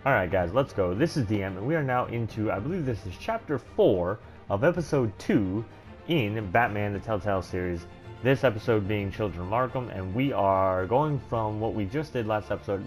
Alright guys, let's go. This is DM, and we are now into, I believe this is chapter 4 of episode 2 in Batman the Telltale series. This episode being Children of Arkham, and we are going from what we just did last episode,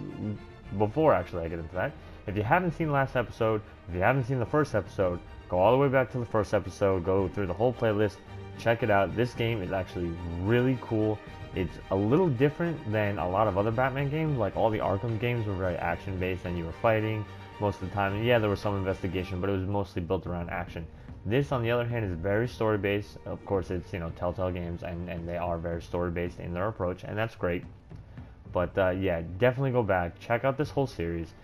before actually I get into that. If you haven't seen last episode, if you haven't seen the first episode, go all the way back to the first episode, go through the whole playlist, check it out. This game is actually really cool. It's a little different than a lot of other Batman games. Like all the Arkham games were very action based and you were fighting most of the time. And yeah, there was some investigation, but it was mostly built around action. This, on the other hand, is very story based. Of course, it's, you know, Telltale games, and they are very story based in their approach, and that's great. But yeah, definitely go back, check out this whole series,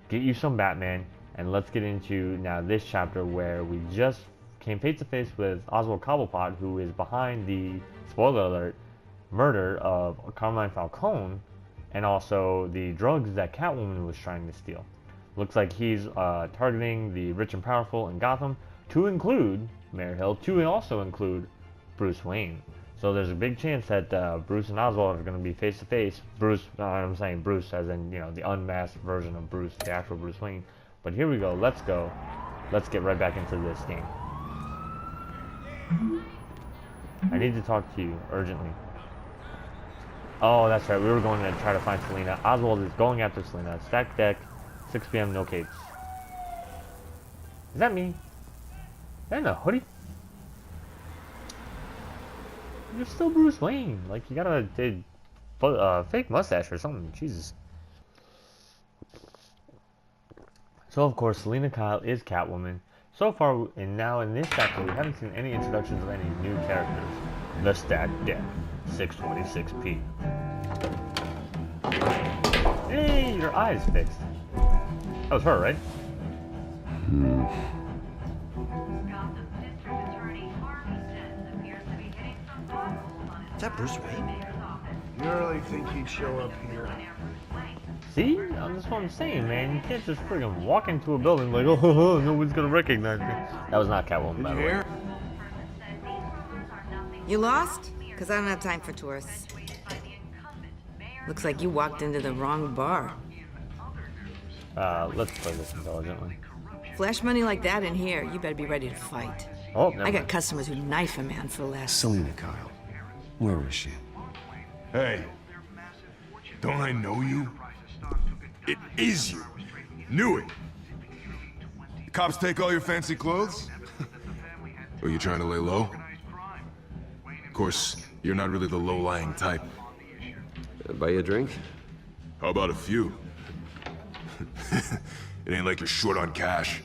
get you some Batman, and let's get into now this chapter where we just came face to face with Oswald Cobblepot, who is behind the, spoiler alert, murder of Carmine Falcone, and also the drugs that Catwoman was trying to steal. Looks like he's targeting the rich and powerful in Gotham, to include Mayor Hill, to also include Bruce Wayne. So there's a big chance that Bruce and Oswald are going to be face to face. Bruce, I'm saying Bruce as in, you know, the unmasked version of Bruce, the actual Bruce Wayne. But here we go. Let's go. Let's get right back into this game. I need to talk to you urgently. Oh, that's right. We were going to try to find Selina. Oswald is going after Selina. Stack deck, 6 p.m. no capes. Is that me? Is that in a hoodie? You're still Bruce Wayne. Like, you got a fake mustache or something. Jesus. So, of course, Selina Kyle is Catwoman. So far, and now in this chapter, we haven't seen any introductions of any new characters. The stat deck, 6:26 p. Hey, your eye's fixed. That was her, right? Is that Bruce Wayne? You really think he'd show up here? See? That's what I'm saying, man. You can't just friggin' walk into a building like, oh, no one's gonna recognize me. That was not Catwoman, by the way. You lost? Because I don't have time for tourists. Looks like you walked into the wrong bar. Let's play this intelligently. Flash money like that in here, you better be ready to fight. Oh, I got customers who knife a man for less. Selina Kyle. Where is she? Hey, don't I know you? It is you. Knew it. The cops take all your fancy clothes? Are you trying to lay low? Of course, you're not really the low-lying type. Buy you a drink? How about a few? It ain't like you're short on cash.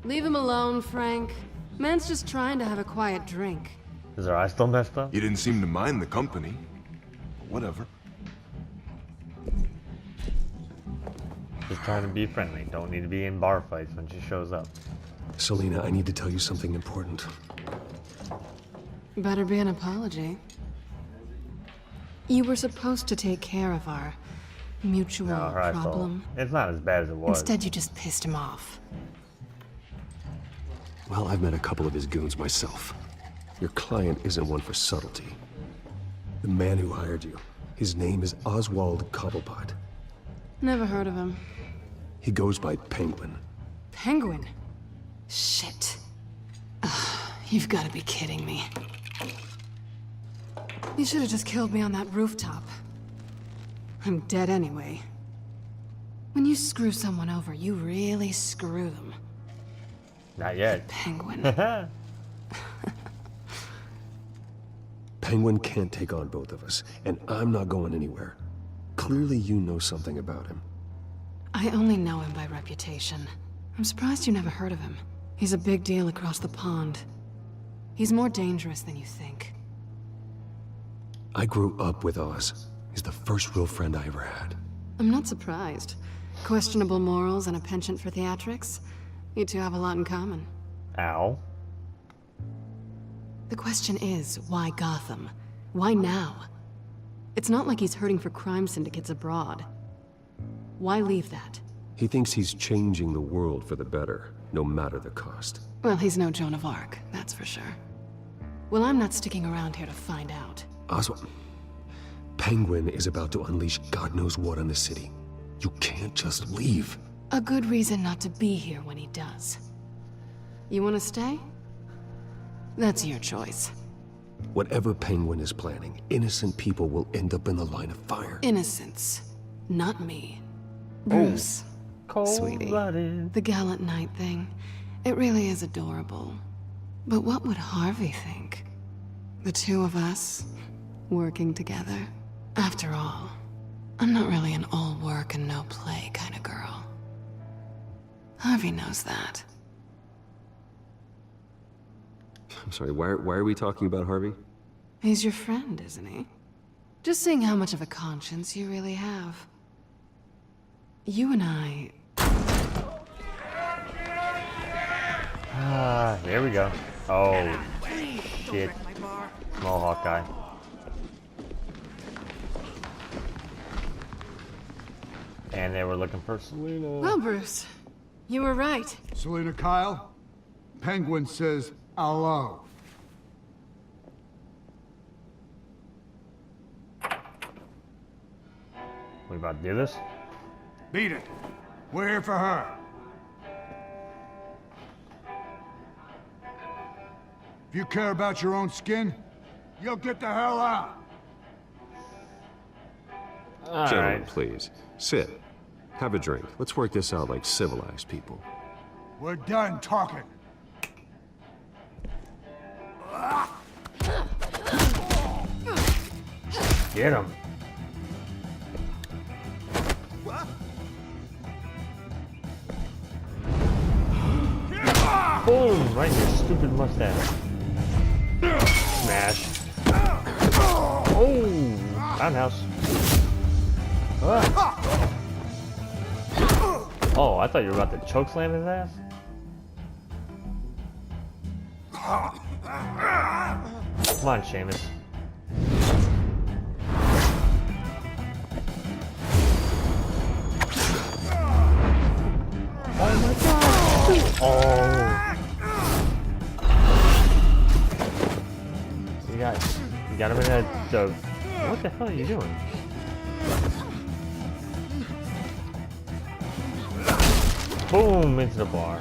Leave him alone, Frank. Man's just trying to have a quiet drink. Is her eye still messed up? You didn't seem to mind the company. Whatever. Just trying to be friendly. Don't need to be in bar fights when she shows up. Selina, I need to tell you something important. Better be an apology. You were supposed to take care of our mutual No, her eye's still. problem. It's not as bad as it was. Instead, you just pissed him off. Well, I've met a couple of his goons myself. Your client isn't one for subtlety. The man who hired you, his name is Oswald Cobblepot. Never heard of him. He goes by Penguin. Penguin? Shit. Ugh, you've got to be kidding me. You should have just killed me on that rooftop. I'm dead anyway. When you screw someone over, you really screw them. Not yet. Penguin. Penguin can't take on both of us, and I'm not going anywhere. Clearly you know something about him. I only know him by reputation. I'm surprised you never heard of him. He's a big deal across the pond. He's more dangerous than you think. I grew up with Oz. He's the first real friend I ever had. I'm not surprised. Questionable morals and a penchant for theatrics. You two have a lot in common. Ow. The question is, why Gotham? Why now? It's not like he's hurting for crime syndicates abroad. Why leave that? He thinks he's changing the world for the better, no matter the cost. Well, he's no Joan of Arc, that's for sure. Well, I'm not sticking around here to find out. Oswald, Penguin is about to unleash God knows what on the city. You can't just leave. A good reason not to be here when he does. You want to stay? That's your choice. Whatever Penguin is planning, innocent people will end up in the line of fire. Innocence. Not me. Bruce. Sweetie. Cold-blooded. The gallant knight thing. It really is adorable. But what would Harvey think? The two of us, working together. After all, I'm not really an all work and no play kind of girl. Harvey knows that. I'm sorry, why are we talking about Harvey? He's your friend, isn't he? Just seeing how much of a conscience you really have. You and I... Here we go. Oh, shit. Small Hawkeye. And they were looking for Selina. Well, Bruce, you were right. Selina Kyle? Penguin says hello. We about to do this? Beat it. We're here for her. If you care about your own skin, you'll get the hell out. Gentlemen, please. Sit. Have a drink. Let's work this out like civilized people. We're done talking. Get him. Boom! Right in your stupid mustache. Smash. Oh! Roundhouse. Ah. Oh, I thought you were about to choke slam his ass. Come on, Seamus. Oh my god! Oh! You got him in that. What the hell are you doing? Boom! Into the bar.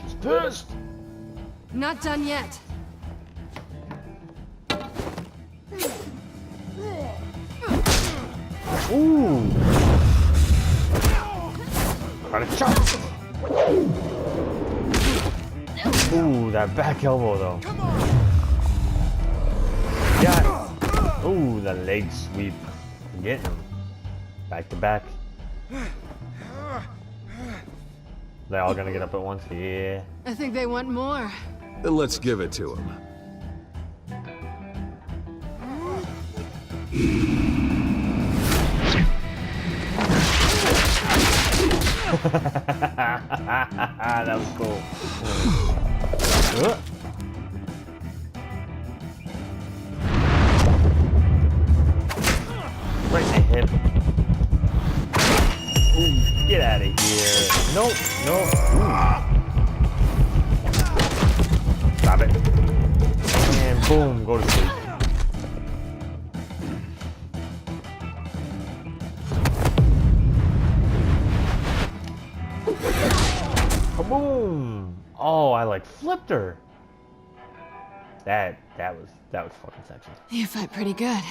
She's pissed. Not done yet. Ooh! Got a chop! Ooh, that back elbow though. Got. Ooh, the leg sweep. Getting him. Back to back. They're all gonna get up at once? Yeah. I think they want more. Then let's give it to him. That was cool. Right in the hip. Ooh, get out of here. Nope, nope. Stop it. And boom, go to sleep. Kaboom! Oh, I like flipped her. That was fucking sexy. You fight pretty good.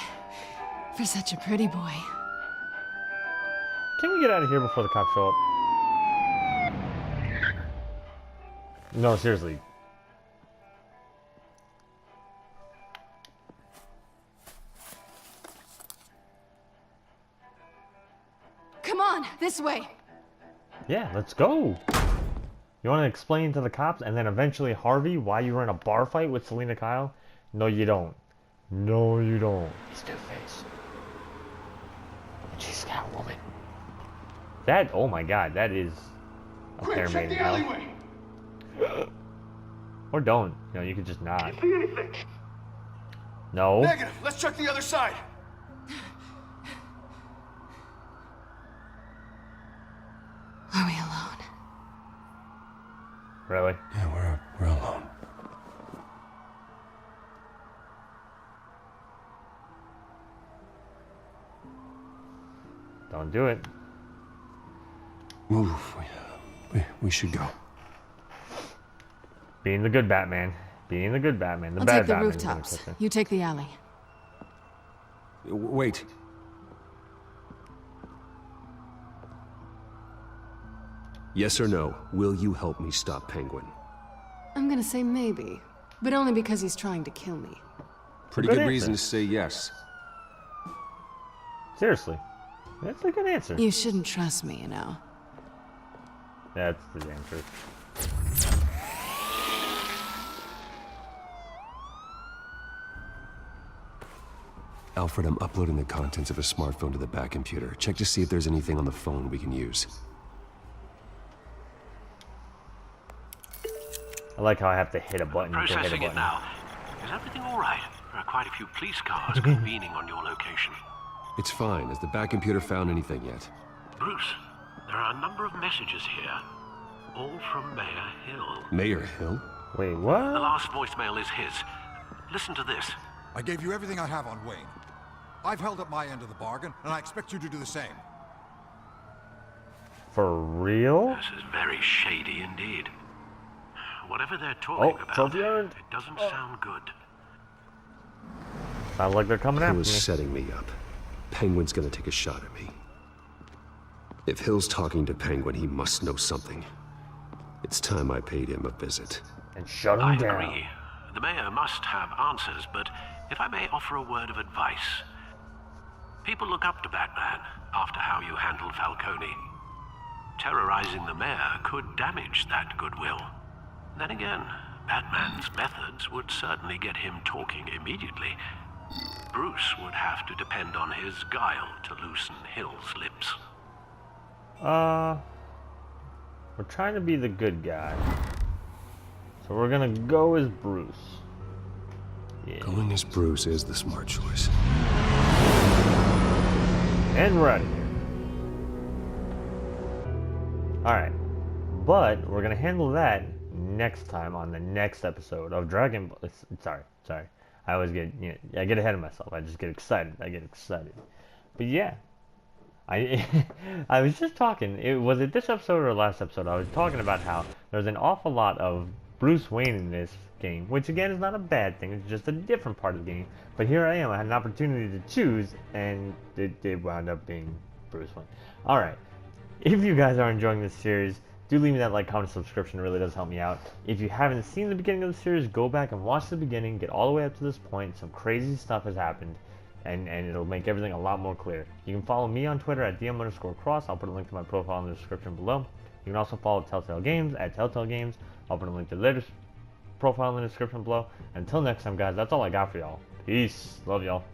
For such a pretty boy. Can we get out of here before the cops show up? No, seriously. Come on, this way. Yeah, let's go. You want to explain to the cops and then eventually Harvey why you were in a bar fight with Selina Kyle? No, you don't. No, you don't. It's Two-Face. And she's Catwoman. That, oh my god, that is a pair made in hell. Or don't. You know, you could just not. See anything? No. Negative. Let's check the other side. Are we alone? Really? Yeah, we're alone. Don't do it. Move. We should go. Being the good Batman. Being the good Batman. The I'll bad take the Batman is gonna rooftops. kiss him. You take the alley. Wait. Yes or no, will you help me stop Penguin? I'm gonna say maybe, but only because he's trying to kill me. Pretty Good good answer. reason to say yes. Seriously. That's a good answer. You shouldn't trust me, you know. That's the damn truth. Alfred, I'm uploading the contents of a smartphone to the back computer. Check to see if there's anything on the phone we can use. I like how I have to hit a button to hit a Processing it button. now. Is everything all right? There are quite a few police cars convening on your location. It's fine. Has the back computer found anything yet? Bruce, there are a number of messages here, all from Mayor Hill. Mayor Hill? Wait, The what? last voicemail is his. Listen to this. I gave you everything I have on Wayne. I've held up my end of the bargain, and I expect you to do the same. For real? This is very shady indeed. Whatever they're talking about, trophy earned. it doesn't sound good. Sounds like they're coming Hill after me. is setting me up. Penguin's gonna take a shot at me. If Hill's talking to Penguin, he must know something. It's time I paid him a visit. And shut him I down. agree. The mayor must have answers, but if I may offer a word of advice. People look up to Batman after how you handled Falcone. Terrorizing the mayor could damage that goodwill. Then again, Batman's methods would certainly get him talking immediately. Bruce would have to depend on his guile to loosen Hill's lips. We're trying to be the good guy. So we're gonna go as Bruce. Yeah. Going as Bruce is the smart choice. And we're out of here. Alright. But we're gonna handle that next time on the next episode of Dragon Ball. Sorry. I always get, I get ahead of myself. I just get excited. But yeah. I was just talking, was it this episode or last episode? I was talking about how there's an awful lot of Bruce Wayne in this game, which again is not a bad thing, it's just a different part of the game. But here I am, I had an opportunity to choose, and it wound up being Bruce Wayne. Alright, if you guys are enjoying this series, do leave me that like, comment, subscription, it really does help me out. If you haven't seen the beginning of the series, go back and watch the beginning, get all the way up to this point, some crazy stuff has happened. And it'll make everything a lot more clear. You can follow me on Twitter at DM_cross. I'll put a link to my profile in the description below. You can also follow Telltale Games at Telltale Games. I'll put a link to their profile in the description below. Until next time, guys, that's all I got for y'all. Peace. Love y'all.